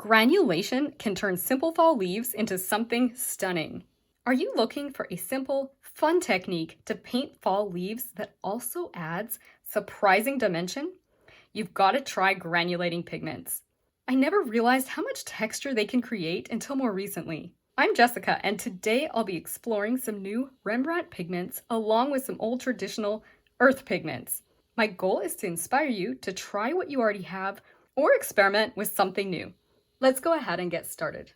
Granulation can turn simple fall leaves into something stunning. Are you looking for a simple, fun technique to paint fall leaves that also adds surprising dimension? You've got to try granulating pigments. I never realized how much texture they can create until more recently. I'm Jessica, and today I'll be exploring some new Rembrandt pigments along with some old traditional earth pigments. My goal is to inspire you to try what you already have or experiment with something new. Let's go ahead and get started.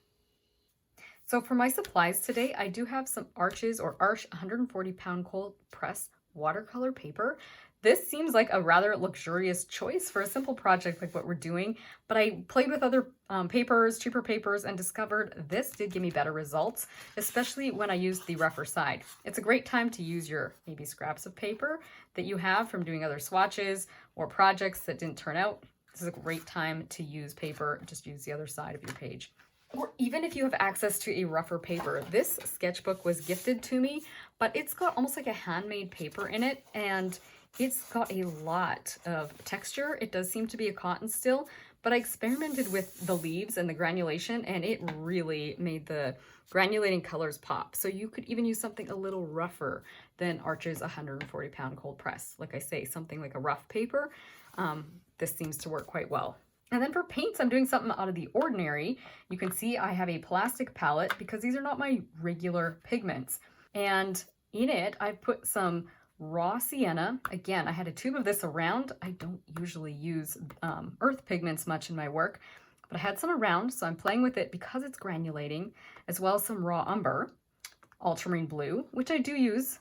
So for my supplies today, I do have some Arches or Arch 140-pound cold press watercolor paper. This seems like a rather luxurious choice for a simple project like what we're doing, but I played with other papers, cheaper papers, and discovered this did give me better results, especially when I used the rougher side. It's a great time to use your maybe scraps of paper that you have from doing other swatches or projects that didn't turn out. This is a great time to use paper, just use the other side of your page. Or even if you have access to a rougher paper. This sketchbook was gifted to me, but it's got almost like a handmade paper in it, and it's got a lot of texture. It does seem to be a cotton still, but I experimented with the leaves and the granulation, and it really made the granulating colors pop. So you could even use something a little rougher than Arch's 140-pound cold press. Like I say, something like a rough paper. This seems to work quite well. And then for paints, I'm doing something out of the ordinary. You can see I have a plastic palette because these are not my regular pigments. And in it, I've put some raw sienna. Again, I had a tube of this around. I don't usually use earth pigments much in my work, but I had some around, so I'm playing with it because it's granulating, as well as some raw umber, ultramarine blue, which I do use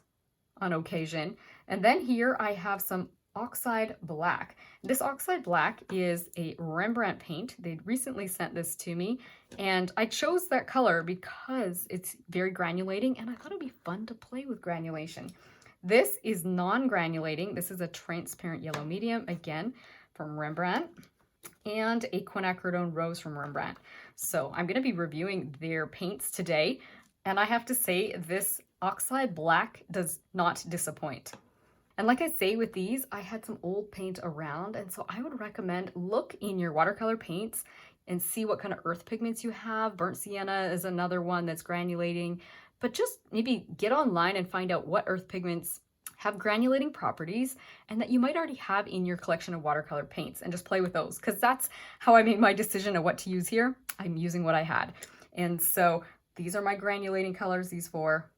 on occasion. And then here I have some Oxide Black. This Oxide Black is a Rembrandt paint. They recently sent this to me, and I chose that color because it's very granulating, and I thought it'd be fun to play with granulation. This is non-granulating. This is a transparent yellow medium, again, from Rembrandt, and a Quinacridone rose from Rembrandt. So I'm going to be reviewing their paints today, and I have to say this Oxide Black does not disappoint. And like I say with these, I had some old paint around, and so I would recommend look in your watercolor paints and see what kind of earth pigments you have. Burnt sienna is another one that's granulating, but just maybe get online and find out what earth pigments have granulating properties and that you might already have in your collection of watercolor paints, and just play with those, because that's how I made my decision of what to use here. I'm using what I had. And so these are my granulating colors, these four.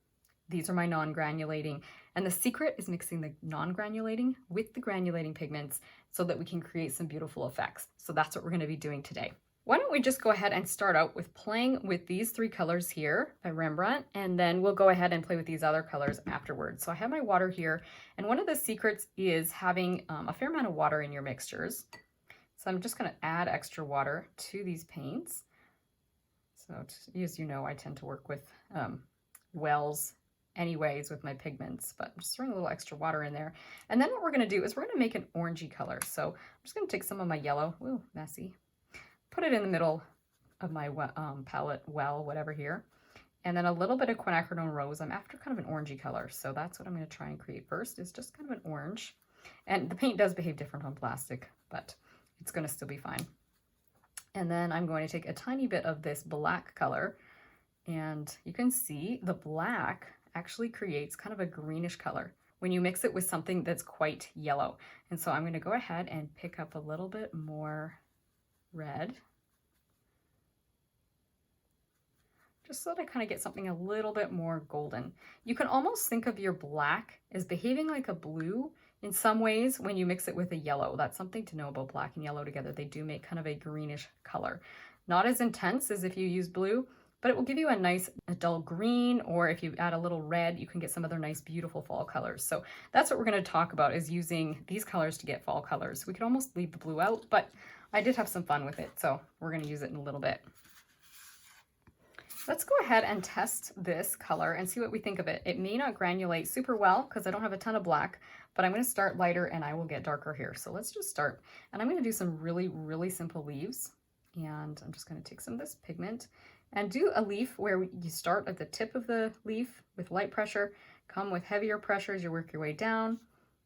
These are my non-granulating. And the secret is mixing the non-granulating with the granulating pigments so that we can create some beautiful effects. So that's what we're going to be doing today. Why don't we just go ahead and start out with playing with these three colors here by Rembrandt, and then we'll go ahead and play with these other colors afterwards. So I have my water here, and one of the secrets is having a fair amount of water in your mixtures. So I'm just going to add extra water to these paints. So as you know, I tend to work with wells anyways with my pigments, but I'm just throwing a little extra water in there. And then what we're going to do is we're going to make an orangey color. So I'm just going to take some of my yellow, ooh, messy, put it in the middle of my palette, well, whatever here, and then a little bit of Quinacridone rose. I'm after kind of an orangey color, so that's what I'm going to try and create first, is just kind of an orange. And the paint does behave different on plastic, but it's going to still be fine. And then I'm going to take a tiny bit of this black color, and you can see the black actually creates kind of a greenish color when you mix it with something that's quite yellow. And so I'm going to go ahead and pick up a little bit more red, just so that I kind of get something a little bit more golden. You can almost think of your black as behaving like a blue in some ways when you mix it with a yellow. That's something to know about black and yellow together. They do make kind of a greenish color. Not as intense as if you use blue, but it will give you a dull green, or if you add a little red, you can get some other nice, beautiful fall colors. So that's what we're going to talk about, is using these colors to get fall colors. We could almost leave the blue out, but I did have some fun with it, so we're going to use it in a little bit. Let's go ahead and test this color and see what we think of it. It may not granulate super well because I don't have a ton of black, but I'm going to start lighter and I will get darker here. So let's just start. And I'm going to do some really, really simple leaves. And I'm just going to take some of this pigment and do a leaf where you start at the tip of the leaf with light pressure, come with heavier pressure as you work your way down,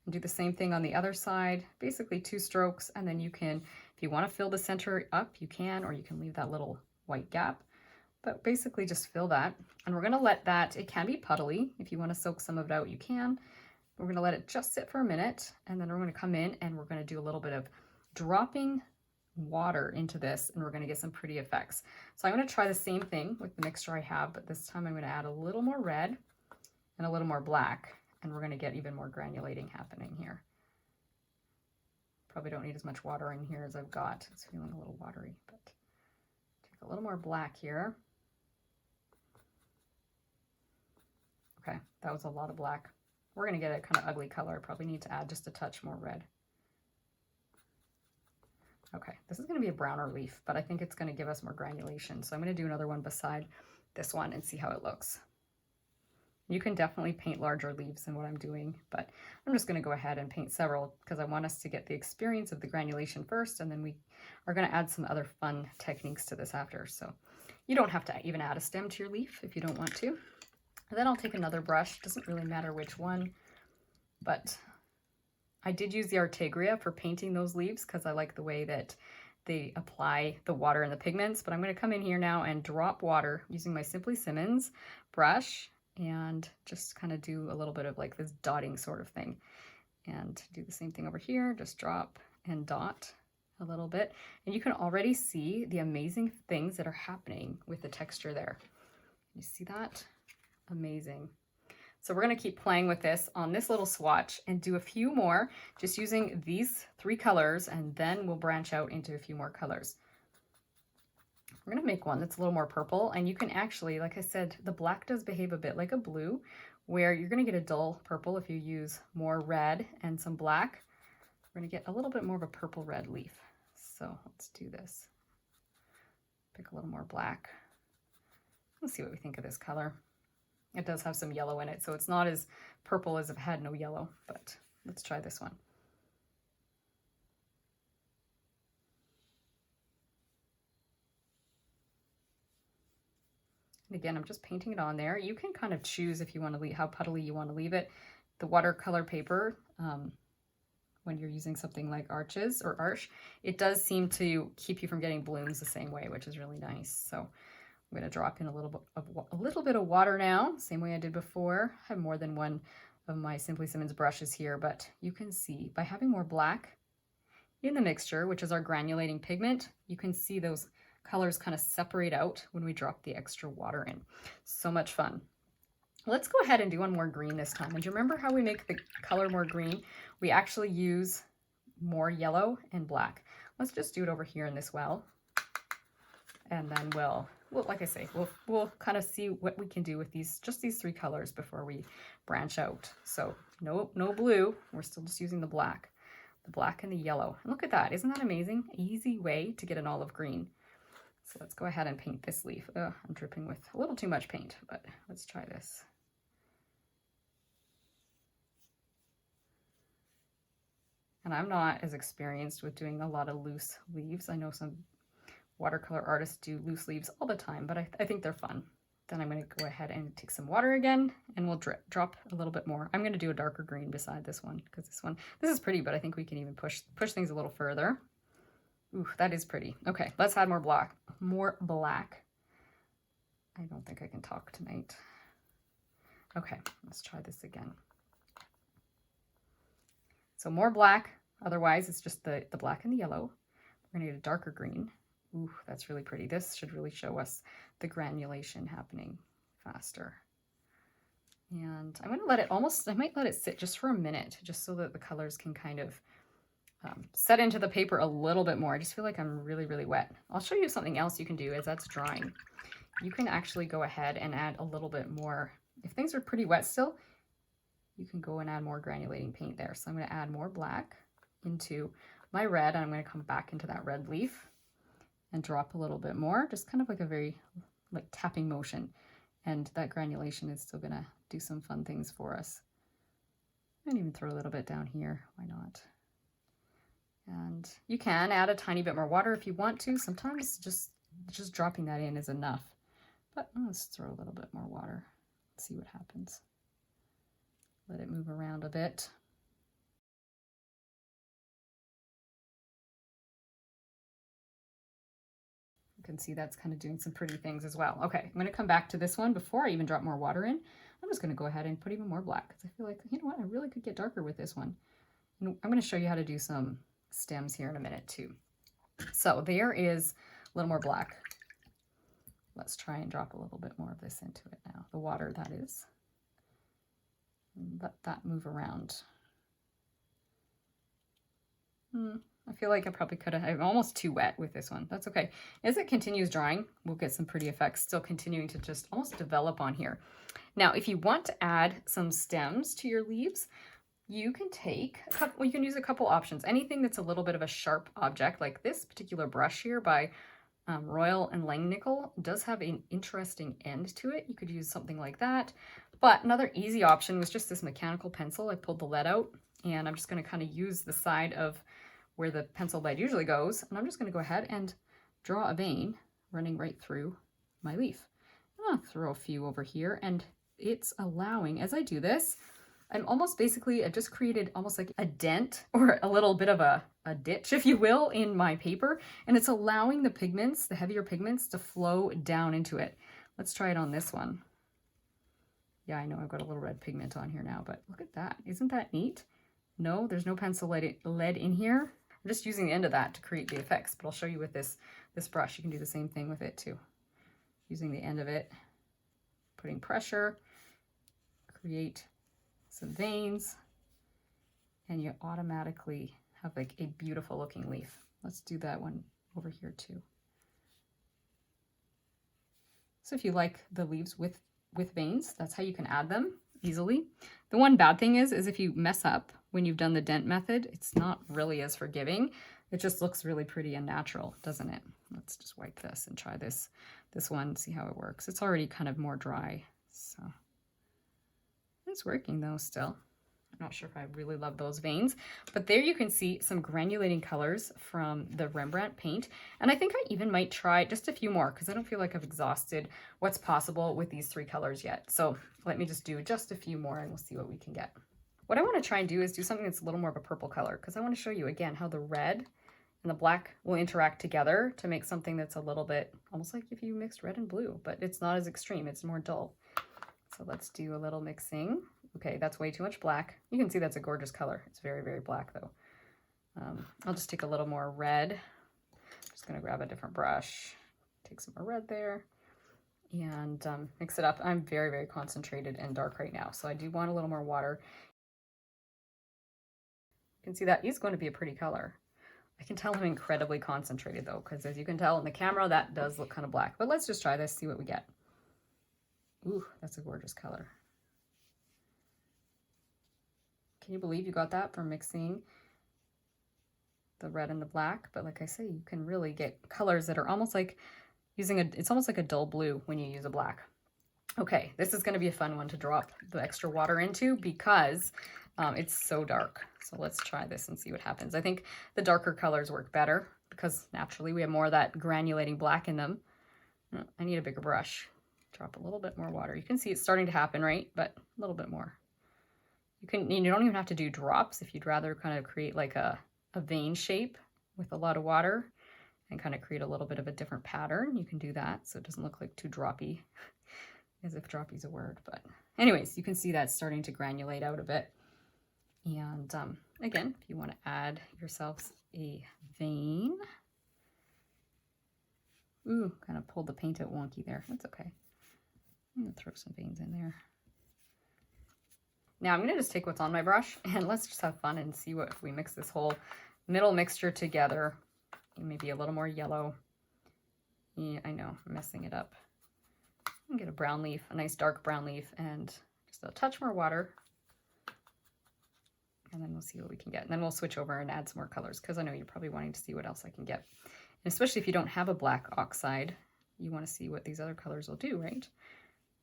and do the same thing on the other side, basically 2 strokes, and then you can If you want to fill the center up, you can, or you can leave that little white gap. But basically just fill that. And we're going to let that, it can be puddly. If you want to soak some of it out, you can. We're going to let it just sit for a minute, and then we're going to come in and we're going to do a little bit of dropping water into this, and we're going to get some pretty effects. So I'm going to try the same thing with the mixture I have, but this time I'm going to add a little more red and a little more black, and we're going to get even more granulating happening here. Probably don't need as much water in here as I've got. It's feeling a little watery, but take a little more black here. Okay, that was a lot of black. We're going to get a kind of ugly color. I probably need to add just a touch more red. Okay, this is going to be a browner leaf, but I think it's going to give us more granulation. So I'm going to do another one beside this one and see how it looks. You can definitely paint larger leaves than what I'm doing, but I'm just going to go ahead and paint several because I want us to get the experience of the granulation first, and then we are going to add some other fun techniques to this after. So you don't have to even add a stem to your leaf if you don't want to. And then I'll take another brush. Doesn't really matter which one, but I did use the Artegria for painting those leaves because I like the way that they apply the water and the pigments. But I'm going to come in here now and drop water using my Simply Simmons brush and just kind of do a little bit of like this dotting sort of thing. And do the same thing over here, just drop and dot a little bit. And you can already see the amazing things that are happening with the texture there. You see that? Amazing. So we're going to keep playing with this on this little swatch and do a few more just using these 3 colors, and then we'll branch out into a few more colors. We're going to make one that's a little more purple, and you can actually, like I said, the black does behave a bit like a blue, where you're going to get a dull purple if you use more red and some black. We're going to get a little bit more of a purple red leaf. So let's do this. Pick a little more black. Let's see what we think of this color. It does have some yellow in it, so it's not as purple as if it had no yellow, but let's try this one. And again, I'm just painting it on there. You can kind of choose if you want to leave, how puddly you want to leave it. The watercolor paper, when you're using something like Arches or Arch, it does seem to keep you from getting blooms the same way, which is really nice. So I'm going to drop in a little bit of water now, same way I did before. I have more than one of my Simply Simmons brushes here, but you can see by having more black in the mixture, which is our granulating pigment, you can see those colors kind of separate out when we drop the extra water in. So much fun. Let's go ahead and do one more green this time. And do you remember how we make the color more green? We actually use more yellow and black. Let's just do it over here in this well. And then we'll like I say, we'll kind of see what we can do with just these 3 colors before we branch out. So no blue, we're still just using the black and the yellow. And look at that, isn't that amazing? Easy way to get an olive green. So let's go ahead and paint this leaf. I'm dripping with a little too much paint, but let's try this. And I'm not as experienced with doing a lot of loose leaves. I know some watercolor artists do loose leaves all the time, but I think they're fun. Then I'm going to go ahead and take some water again, and we'll drop a little bit more. I'm going to do a darker green beside this one, because this is pretty, but I think we can even push things a little further. Ooh, that is pretty. Okay, let's add more black. I don't think I can talk tonight. Okay, let's try this again. So more black, otherwise it's just the black and the yellow. We're going to get a darker green. Ooh, that's really pretty. This should really show us the granulation happening faster. And I'm going to let it I might let it sit just for a minute, just so that the colors can kind of set into the paper a little bit more. I just feel like I'm really, really wet. I'll show you something else you can do as that's drying. You can actually go ahead and add a little bit more. If things are pretty wet still, you can go and add more granulating paint there. So I'm going to add more black into my red, and I'm going to come back into that red leaf and drop a little bit more, just kind of like a very like tapping motion. And that granulation is still going to do some fun things for us. And even throw a little bit down here, why not? And you can add a tiny bit more water if you want to. Sometimes just dropping that in is enough. But let's throw a little bit more water, see what happens. Let it move around a bit. can see that's kind of doing some pretty things as well. Okay, I'm going to come back to this one before I even drop more water in. I'm just going to go ahead and put even more black because I feel like, you know what, I really could get darker with this one. And I'm going to show you how to do some stems here in a minute too. So there is a little more black. Let's try and drop a little bit more of this into it now. The water, that is. Let that move around. I feel like I probably could have, I'm almost too wet with this one. That's okay. As it continues drying, we'll get some pretty effects still continuing to just almost develop on here. Now, if you want to add some stems to your leaves, you can take a couple, you can use a couple options. Anything that's a little bit of a sharp object, like this particular brush here by Royal and Langnickel does have an interesting end to it. You could use something like that. But another easy option was just this mechanical pencil. I pulled the lead out and I'm just going to kind of use the side of where the pencil lead usually goes. And I'm just going to go ahead and draw a vein running right through my leaf. I'll throw a few over here, and it's allowing, as I do this, I'm almost basically, I've just created almost like a dent or a little bit of a ditch, if you will, in my paper. And it's allowing the pigments, the heavier pigments, to flow down into it. Let's try it on this one. Yeah, I know I've got a little red pigment on here now, but look at that. Isn't that neat? No, there's no pencil lead in here. I'm just using the end of that to create the effects, but I'll show you with this brush. You can do the same thing with it too. Using the end of it, putting pressure, create some veins, and you automatically have like a beautiful looking leaf. Let's do that one over here too. So if you like the leaves with veins, that's how you can add them easily. The one bad thing is if you mess up when you've done the dent method, it's not really as forgiving. It just looks really pretty and natural, doesn't it? Let's just wipe this and try this one, see how it works. It's already kind of more dry, so it's working though still. I'm not sure if I really love those veins, but there you can see some granulating colors from the Rembrandt paint. And I think I even might try just a few more because I don't feel like I've exhausted what's possible with these 3 colors yet. So let me just do just a few more and we'll see what we can get. What I want to try and do is do something that's a little more of a purple color because I want to show you again how the red and the black will interact together to make something that's a little bit almost like if you mixed red and blue, but it's not as extreme, it's more dull. So let's do a little mixing. Okay, that's way too much black. You can see that's a gorgeous color. It's very, very black though. I'll just take a little more red. I'm just gonna grab a different brush, take some more red there, and mix it up. I'm very, very concentrated and dark right now, so I do want a little more water. You can see that is going to be a pretty color. I can tell I'm incredibly concentrated though, because as you can tell in the camera, that does look kind of black. But let's just try this, see what we get. Ooh, that's a gorgeous color. Can you believe you got that from mixing the red and the black? But like I say, you can really get colors that are almost like it's almost like a dull blue when you use a black. Okay, this is going to be a fun one to drop the extra water into because it's so dark. So let's try this and see what happens. I think the darker colors work better because naturally we have more of that granulating black in them. I need a bigger brush. Drop a little bit more water. You can see it's starting to happen, right? But a little bit more. You don't even have to do drops if you'd rather kind of create like a vein shape with a lot of water and kind of create a little bit of a different pattern. You can do that so it doesn't look like too droppy, as if droppy's a word. But anyways, you can see that's starting to granulate out a bit. And again, if you want to add yourselves a vein. Ooh, kind of pulled the paint out wonky there. That's okay. I'm going to throw some veins in there. Now I'm going to just take what's on my brush and let's just have fun and see what if we mix this whole middle mixture together. Maybe a little more yellow. Yeah, I know, I'm messing it up. I'm going to get a brown leaf, a nice dark brown leaf, and just a touch more water. And then we'll see what we can get. And then we'll switch over and add some more colors because I know you're probably wanting to see what else I can get. And especially if you don't have a black oxide, you want to see what these other colors will do, right?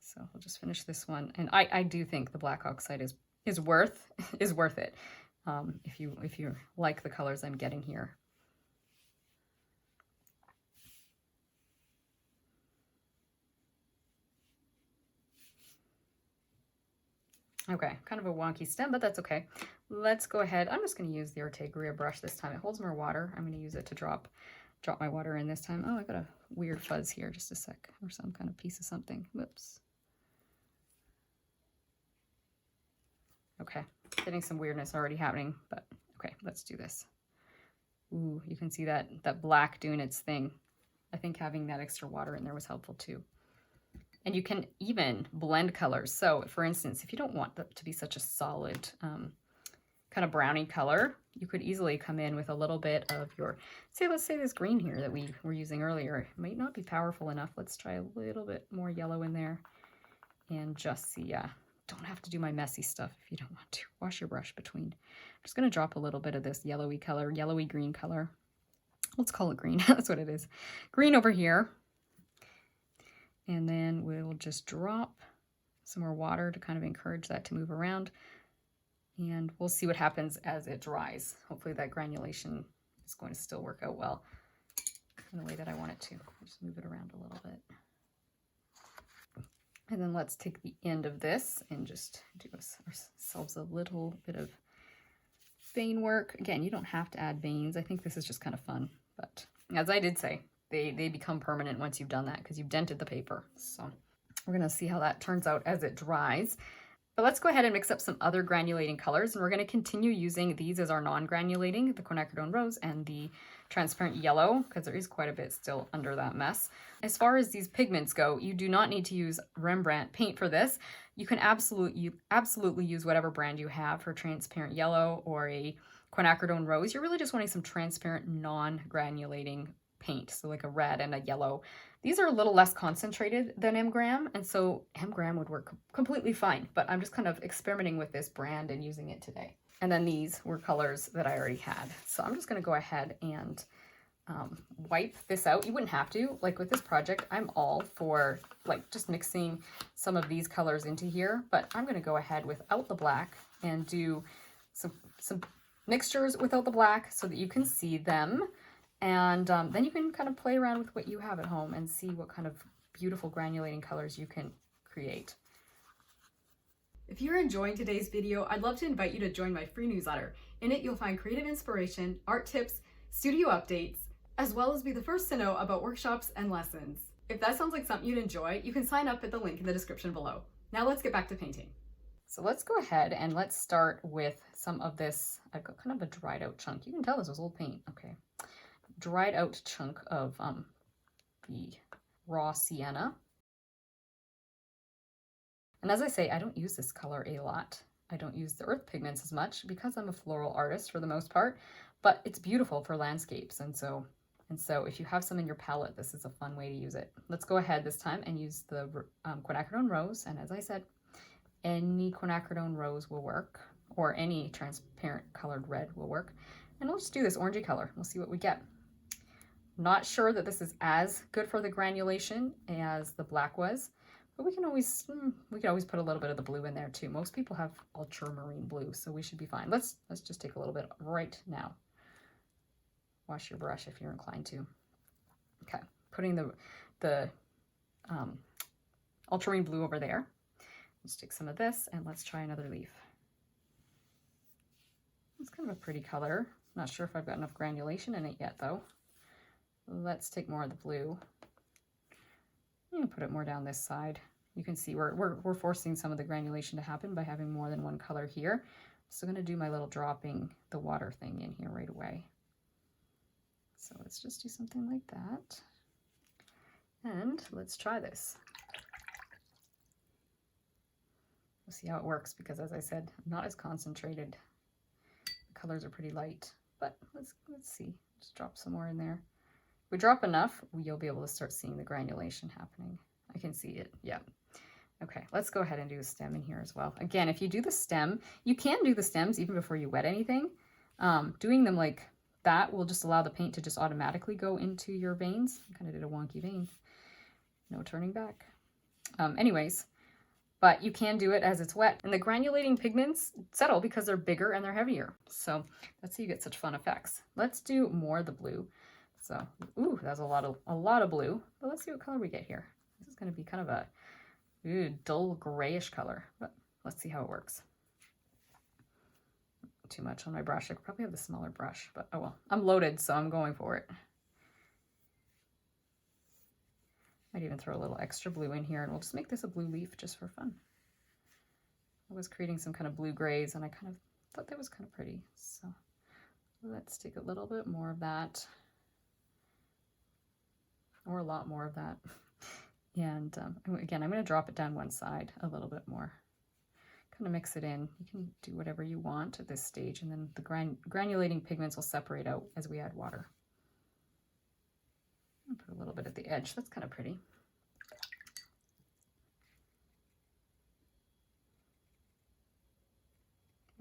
So we'll just finish this one. And I do think the black oxide is worth it if you like the colors I'm getting here. Okay, kind of a wonky stem, but that's okay. Let's go ahead. I'm just going to use the Ortegria brush this time. It holds more water. I'm going to use it to drop my water in this time. Oh, I got a weird fuzz here, just a sec, or some kind of piece of something. Whoops. Okay, getting some weirdness already happening, but okay, let's do this. Ooh, you can see that black doing its thing. I think having that extra water in there was helpful too. And you can even blend colors. So for instance, if you don't want that to be such a solid kind of brownie color, you could easily come in with a little bit of your, let's say this green here that we were using earlier. It might not be powerful enough. Let's try a little bit more yellow in there and just see, don't have to do my messy stuff if you don't want to. Wash your brush between. I'm just going to drop a little bit of this yellowy color, yellowy green color. Let's call it green. That's what it is. Green over here. And then we'll just drop some more water to kind of encourage that to move around. And we'll see what happens as it dries. Hopefully that granulation is going to still work out well in the way that I want it to. I'll just move it around a little bit. And then let's take the end of this and just do ourselves a little bit of vein work. Again, you don't have to add veins. I think this is just kind of fun. But as I did say, they become permanent once you've done that because you've dented the paper. So we're going to see how that turns out as it dries. But let's go ahead and mix up some other granulating colors, and we're going to continue using these as our non-granulating, the Quinacridone Rose and the transparent yellow, because there is quite a bit still under that mess. As far as these pigments go, you do not need to use Rembrandt paint for this. You can absolutely use whatever brand you have for transparent yellow or a Quinacridone Rose. You're really just wanting some transparent non-granulating paint, so like a red and a yellow. These are a little less concentrated than M-Gram, and so M-Gram would work completely fine, but I'm just kind of experimenting with this brand and using it today. And then these were colors that I already had. So I'm just gonna go ahead and wipe this out. You wouldn't have to, like with this project, I'm all for like just mixing some of these colors into here, but I'm gonna go ahead without the black and do some mixtures without the black so that you can see them. And then you can kind of play around with what you have at home and see what kind of beautiful granulating colors you can create. If you're enjoying today's video, I'd love to invite you to join my free newsletter. In it, you'll find creative inspiration, art tips, studio updates, as well as be the first to know about workshops and lessons. If that sounds like something you'd enjoy, you can sign up at the link in the description below. Now let's get back to painting. So let's go ahead and let's start with some of this. I've got kind of a dried out chunk. You can tell this was old paint. Okay. Dried out chunk of the raw sienna. And as I say, I don't use this color a lot. I don't use the earth pigments as much because I'm a floral artist for the most part, but it's beautiful for landscapes. And so if you have some in your palette, this is a fun way to use it. Let's go ahead this time and use the Quinacridone Rose. And as I said, any Quinacridone Rose will work, or any transparent colored red will work. And we'll just do this orangey color. We'll see what we get. Not sure that this is as good for the granulation as the black was, but we can always put a little bit of the blue in there too. Most people have ultramarine blue, so we should be fine. Let's just take a little bit right now. Wash your brush if you're inclined to. Okay, putting the ultramarine blue over there. Let's take some of this and let's try another leaf. It's kind of a pretty color. Not sure if I've got enough granulation in it yet though. Let's take more of the blue and put it more down this side. You can see we're forcing some of the granulation to happen by having more than one color here. So I'm going to do my little dropping the water thing in here right away. So let's just do something like that. And let's try this. We'll see how it works because, as I said, not as concentrated. The colors are pretty light, but let's see. Just drop some more in there. If we drop enough, you'll be able to start seeing the granulation happening. I can see it. Yeah. Okay, let's go ahead and do a stem in here as well. Again, if you do the stem, you can do the stems even before you wet anything. Doing them like that will just allow the paint to just automatically go into your veins. I kind of did a wonky vein. No turning back. Anyways, but you can do it as it's wet. And the granulating pigments settle because they're bigger and they're heavier. So that's how you get such fun effects. Let's do more of the blue. So, ooh, that's a lot of blue. But let's see what color we get here. This is going to be kind of a dull grayish color, but let's see how it works. Too much on my brush. I could probably have the smaller brush, but oh well. I'm loaded, so I'm going for it. Might even throw a little extra blue in here, and we'll just make this a blue leaf just for fun. I was creating some kind of blue grays, and I kind of thought that was kind of pretty. So let's take a little bit more of that, or a lot more of that. And again, I'm going to drop it down one side a little bit more. Kind of mix it in. You can do whatever you want at this stage, and then the granulating pigments will separate out as we add water. I'll put a little bit at the edge. That's kind of pretty.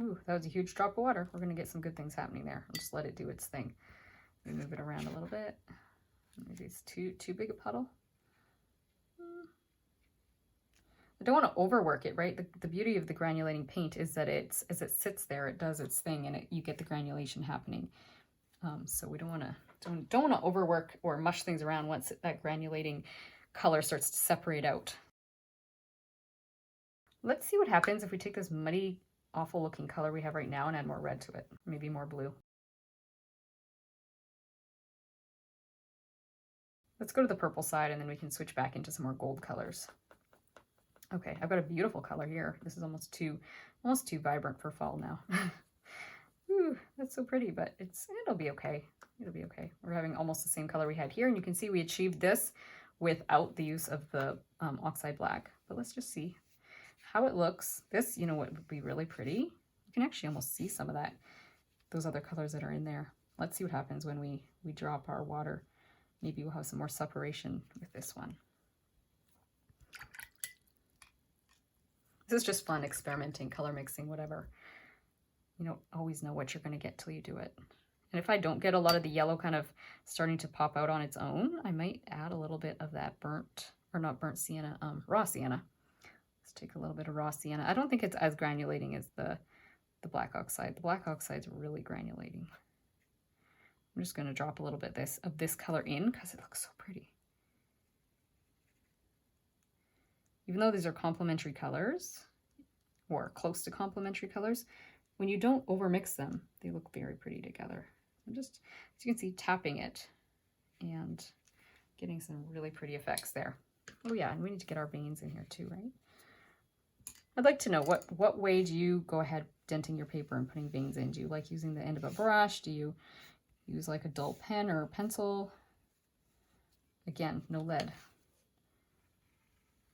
Ooh, that was a huge drop of water. We're going to get some good things happening there. I'll just let it do its thing. Let me move it around a little bit. Maybe it's too big a puddle. I don't want to overwork it, right? The beauty of the granulating paint is that as it sits there, it does its thing, and you get the granulation happening. So we don't want to overwork or mush things around once that granulating color starts to separate out. Let's see what happens if we take this muddy, awful looking color we have right now and add more red to it, maybe more blue. Let's go to the purple side, and then we can switch back into some more gold colors. Okay, I've got a beautiful color here. This is almost too vibrant for fall now. Ooh, that's so pretty, but it'll be okay. It'll be okay. We're having almost the same color we had here, and you can see we achieved this without the use of the oxide black. But let's just see how it looks. This, you know what would be really pretty? You can actually almost see some of those other colors that are in there. Let's see what happens when we drop our water. Maybe we'll have some more separation with this one. This is just fun experimenting, color mixing, whatever. You don't always know what you're going to get till you do it. And if I don't get a lot of the yellow kind of starting to pop out on its own, I might add a little bit of that sienna, raw sienna. Let's take a little bit of raw sienna. I don't think it's as granulating as the black oxide. The black oxide's really granulating. I'm just going to drop a little bit of this color in because it looks so pretty. Even though these are complementary colors, or close to complementary colors, when you don't overmix them, they look very pretty together. I'm just, as you can see, tapping it and getting some really pretty effects there. Oh yeah, and we need to get our veins in here too, right? I'd like to know, what way do you go ahead denting your paper and putting veins in? Do you like using the end of a brush? Do you use like a dull pen or a pencil? Again, no lead.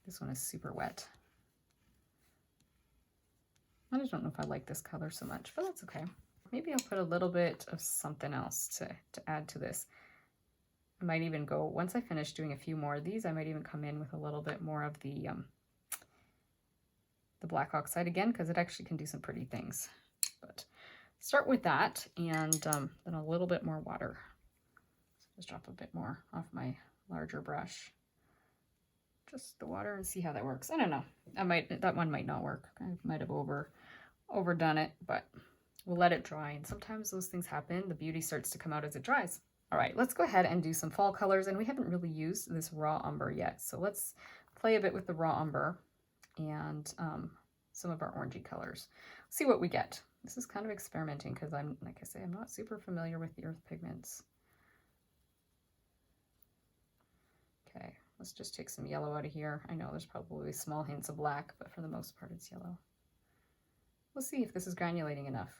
This one is super wet. I just don't know if I like this color so much, but that's okay. Maybe I'll put a little bit of something else to add to this. I might even go, once I finish doing a few more of these, I might even come in with a little bit more of the black oxide again, because it actually can do some pretty things. But start with that, and then a little bit more water. So just drop a bit more off my larger brush. Just the water, and see how that works. I don't know. That one might not work. I might have overdone it, but we'll let it dry. And sometimes those things happen. The beauty starts to come out as it dries. All right, let's go ahead and do some fall colors. And we haven't really used this raw umber yet. So let's play a bit with the raw umber and some of our orangey colors. See what we get. This is kind of experimenting because like I say, I'm not super familiar with the earth pigments. Okay. Let's just take some yellow out of here. I know there's probably small hints of black, but for the most part it's yellow. We'll see if this is granulating enough,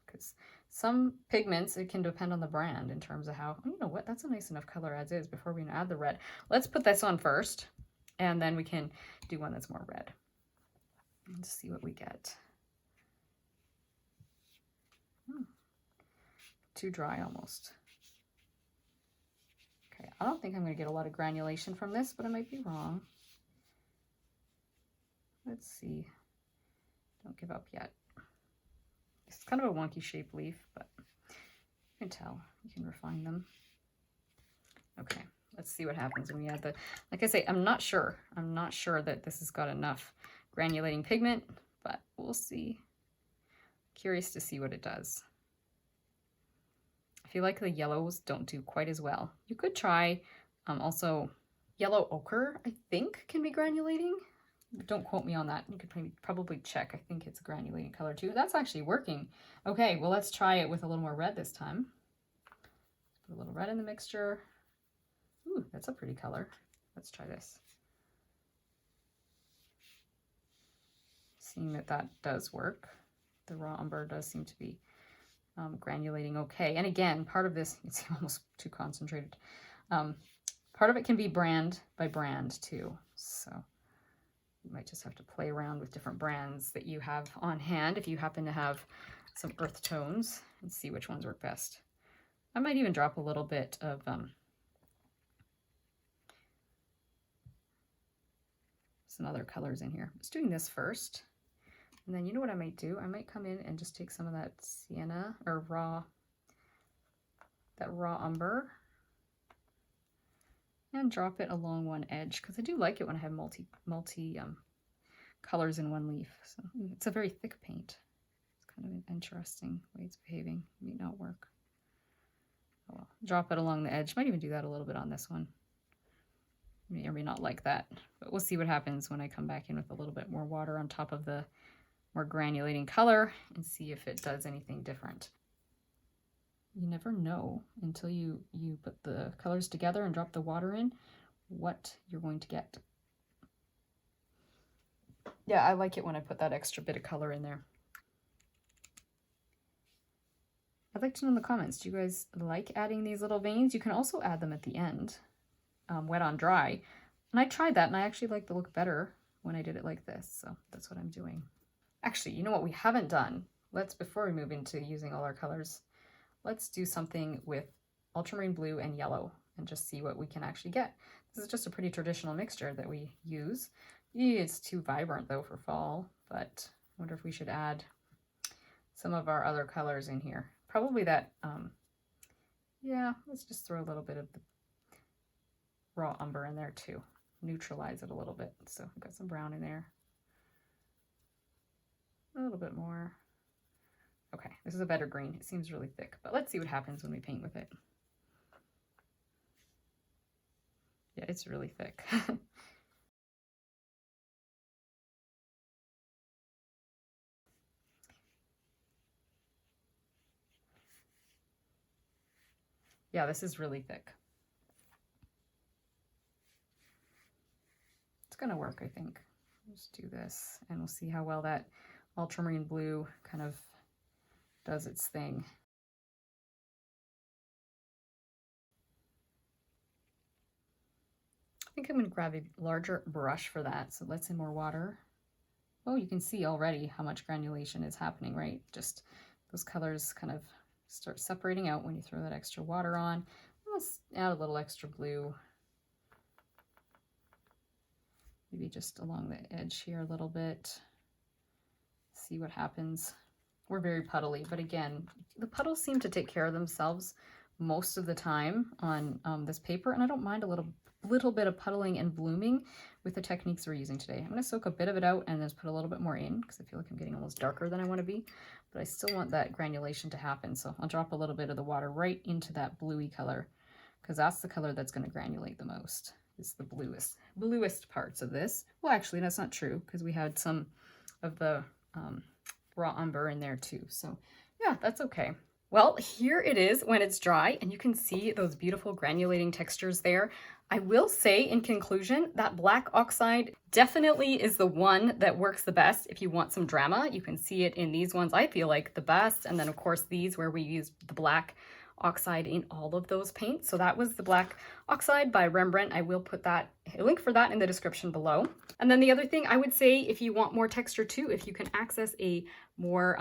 because some pigments, it can depend on the brand in terms of how, you know what, that's a nice enough color as is before we add the red. Let's put this on first, and then we can do one that's more red. Let's see what we get. Too dry almost. Okay, I don't think I'm going to get a lot of granulation from this, but I might be wrong. Let's see. Don't give up yet. It's kind of a wonky shaped leaf, but you can tell. You can refine them. Okay, let's see what happens when we add the, like I say, I'm not sure. I'm not sure that this has got enough granulating pigment, but we'll see. Curious to see what it does. I feel like the yellows don't do quite as well. You could try also yellow ochre, I think, can be granulating. Don't quote me on that. You could probably check. I think it's a granulating color too. That's actually working. Okay, well, let's try it with a little more red this time. Put a little red in the mixture. Ooh, that's a pretty color. Let's try this. Seeing that that does work. The raw umber does seem to be granulating okay. And again, part of this, it's almost too concentrated. Part of it can be brand by brand too. So you might just have to play around with different brands that you have on hand if you happen to have some earth tones and see which ones work best. I might even drop a little bit of some other colors in here. Just doing this first. And then you know what I might do? I might come in and just take some of that sienna or raw umber and drop it along one edge, because I do like it when I have multi colors in one leaf. So it's a very thick paint. It's kind of an interesting way it's behaving. It may not work. Oh well. Drop it along the edge. Might even do that a little bit on this one. May or may not like that, but we'll see what happens when I come back in with a little bit more water on top of the more granulating color and see if it does anything different. You never know until you put the colors together and drop the water in what you're going to get. Yeah, I like it when I put that extra bit of color in there. I'd like to know in the comments, do you guys like adding these little veins? You can also add them at the end, wet on dry. And I tried that and I actually like the look better when I did it like this. So that's what I'm doing. Actually, you know what we haven't done? Before we move into using all our colors, let's do something with ultramarine blue and yellow and just see what we can actually get. This is just a pretty traditional mixture that we use. It's too vibrant though for fall, but I wonder if we should add some of our other colors in here. Probably that, yeah, let's just throw a little bit of the raw umber in there too. Neutralize it a little bit. So I've got some brown in there. A little bit more. Okay, this is a better green. It seems really thick, but let's see what happens when we paint with it. Yeah, it's really thick. Yeah, this is really thick. It's gonna work, I think. Let's do this and we'll see how well that ultramarine blue kind of does its thing. I think I'm going to grab a larger brush for that. So let's in more water. Oh, you can see already how much granulation is happening, right? Just those colors kind of start separating out when you throw that extra water on. Let's add a little extra blue. Maybe just along the edge here a little bit. See what happens. We're very puddly, but again, the puddles seem to take care of themselves most of the time on this paper, and I don't mind a little bit of puddling and blooming with the techniques we're using today. I'm going to soak a bit of it out and just put a little bit more in because I feel like I'm getting almost darker than I want to be, but I still want that granulation to happen. So I'll drop a little bit of the water right into that bluey color because that's the color that's going to granulate the most. It's the bluest parts of this. Well, actually, that's not true because we had some of the raw umber in there too. So yeah, that's okay. Well, here it is when it's dry and you can see those beautiful granulating textures there. I will say in conclusion that black oxide definitely is the one that works the best if you want some drama. You can see it in these ones, I feel like the best. And then of course these where we use the black oxide in all of those paints. So that was the Black Oxide by Rembrandt. I will put a link for that in the description below. And then the other thing I would say, if you want more texture too, if you can access a more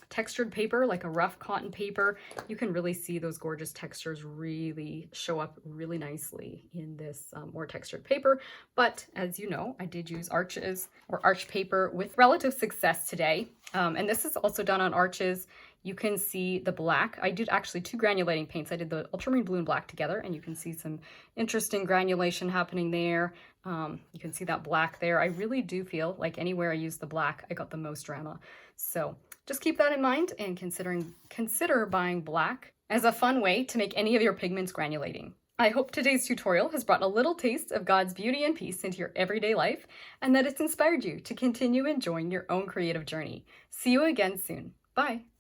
textured paper, like a rough cotton paper, you can really see those gorgeous textures really show up really nicely in this more textured paper. But as you know, I did use arches or arch paper with relative success today. And this is also done on arches. You can see the black. I did actually 2 granulating paints. I did the ultramarine blue and black together, and you can see some interesting granulation happening there. You can see that black there. I really do feel like anywhere I use the black, I got the most drama. So just keep that in mind and consider buying black as a fun way to make any of your pigments granulating. I hope today's tutorial has brought a little taste of God's beauty and peace into your everyday life, and that it's inspired you to continue enjoying your own creative journey. See you again soon. Bye.